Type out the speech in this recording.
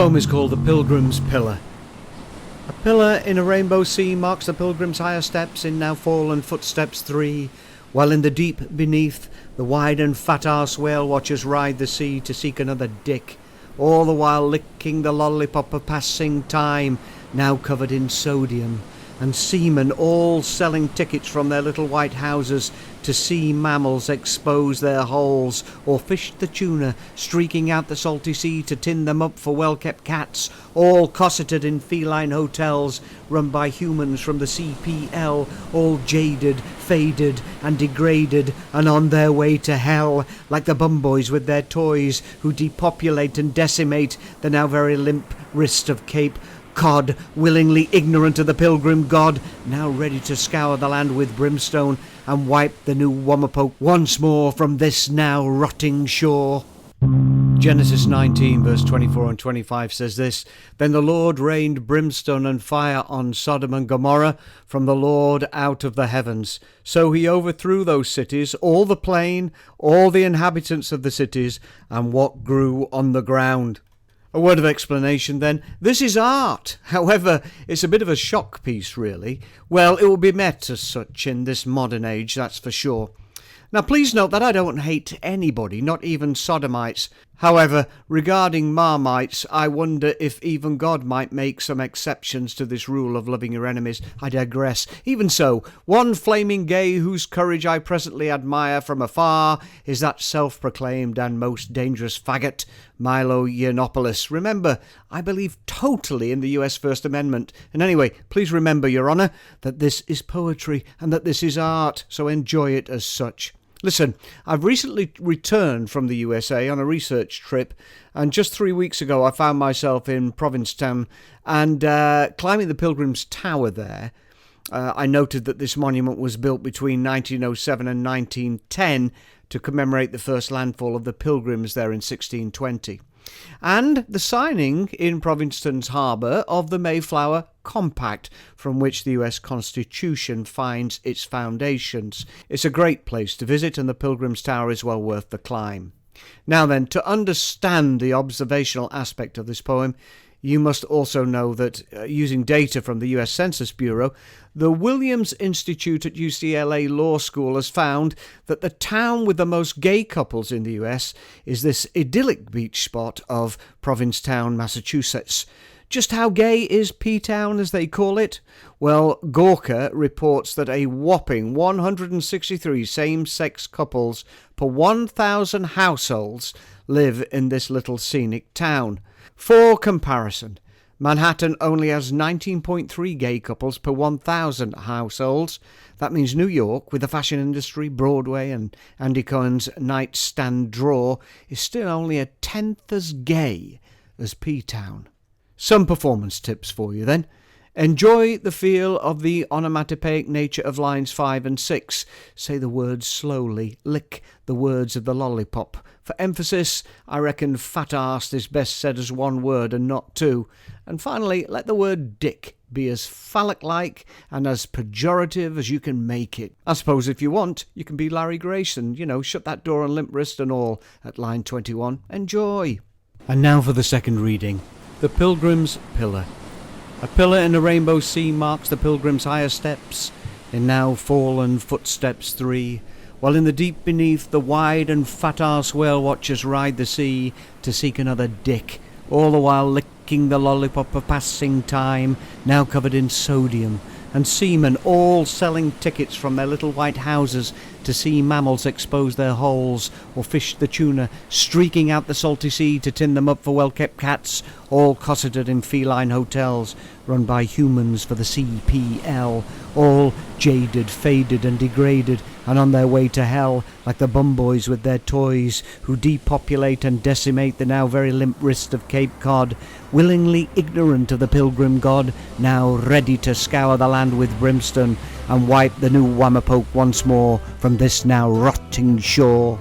poem is called The Pilgrims Pillar. A pillar in a rainbow sea marks the pilgrim's higher steps in now fallen footsteps 3, while in the deep beneath the wide and fat-arsed whale watchers ride the sea to seek another dick, all the while licking the lollipop of passing time, now covered in sodium, and seamen all selling tickets from their little white houses to see mammals expose their holes, or fish the tuna, streaking out the salty sea to tin them up for well-kept cats, all cosseted in feline hotels run by humans from the C.P.L, all jaded, faded and degraded, and on their way to hell, like the bumboys with their toys who depopulate and decimate the now very limp wrist of Cape Cod, willingly ignorant of the Pilgrim God, now ready to scour the land with brimstone and wipe the new Wamapoke once more from this now rotting shore. Genesis 19 verse 24 and 25 says this: Then the Lord rained brimstone and fire on Sodom and Gomorrah from the Lord out of the heavens. So he overthrew those cities, all the plain, all the inhabitants of the cities, and what grew on the ground. A word of explanation then. This is art. However, it's a bit of a shock piece, really. Well, it will be met as such in this modern age, that's for sure. Now, please note that I don't hate anybody, not even sodomites. However, regarding marmites, I wonder if even God might make some exceptions to this rule of loving your enemies. I digress. Even so, one flaming gay whose courage I presently admire from afar is that self-proclaimed and most dangerous faggot, Milo Yiannopoulos. Remember, I believe totally in the US First Amendment. And anyway, please remember, Your Honour, that this is poetry and that this is art, so enjoy it as such. Listen, I've recently returned from the USA on a research trip, and just 3 weeks ago I found myself in Provincetown and climbing the Pilgrims Tower there. I noted that this monument was built between 1907 and 1910 to commemorate the first landfall of the Pilgrims there in 1620. And the signing in Provincetown's harbour of the Mayflower Compact, from which the US Constitution finds its foundations. It's a great place to visit, and the Pilgrim's Tower is well worth the climb. Now then, to understand the observational aspect of this poem, you must also know that, using data from the US Census Bureau, the Williams Institute at UCLA Law School has found that the town with the most gay couples in the US is this idyllic beach spot of Provincetown, Massachusetts. Just how gay is P-Town, as they call it? Well, Gawker reports that a whopping 163 same-sex couples per 1,000 households live in this little scenic town. For comparison, Manhattan only has 19.3 gay couples per 1,000 households. That means New York, with the fashion industry, Broadway and Andy Cohen's nightstand drawer, is still only a tenth as gay as P-Town. Some performance tips for you then. Enjoy the feel of the onomatopoeic nature of lines 5 and 6. Say the words slowly. Lick the words of the lollipop. For emphasis, I reckon Fat-arsed is best said as one word and not two. And finally, let the word dick be as phallic-like and as pejorative as you can make it. I suppose if you want, you can be Larry Grayson. Shut that door on limp wrist and all at line 21. Enjoy. And now for the second reading. The Pilgrim's Pillar. A pillar in a rainbow sea marks the pilgrim's higher steps in now fallen footsteps 3, while in the deep beneath the wide and fat-arsed whale watchers ride the sea to seek another dick, all the while licking the lollipop of passing time, now covered in sodium, and seamen all selling tickets from their little white houses to see mammals expose their holes, or fish the tuna, streaking out the salty sea to tin them up for well-kept cats, all cosseted in feline hotels run by humans for the C.P.L, all jaded, faded and degraded, and on their way to hell, like the bumboys with their toys who depopulate and decimate the now very limp wrist of Cape Cod, willingly ignorant of the Pilgrim God, now ready to scour the land with brimstone and wipe the new Wamapoke once more from this now rotting shore.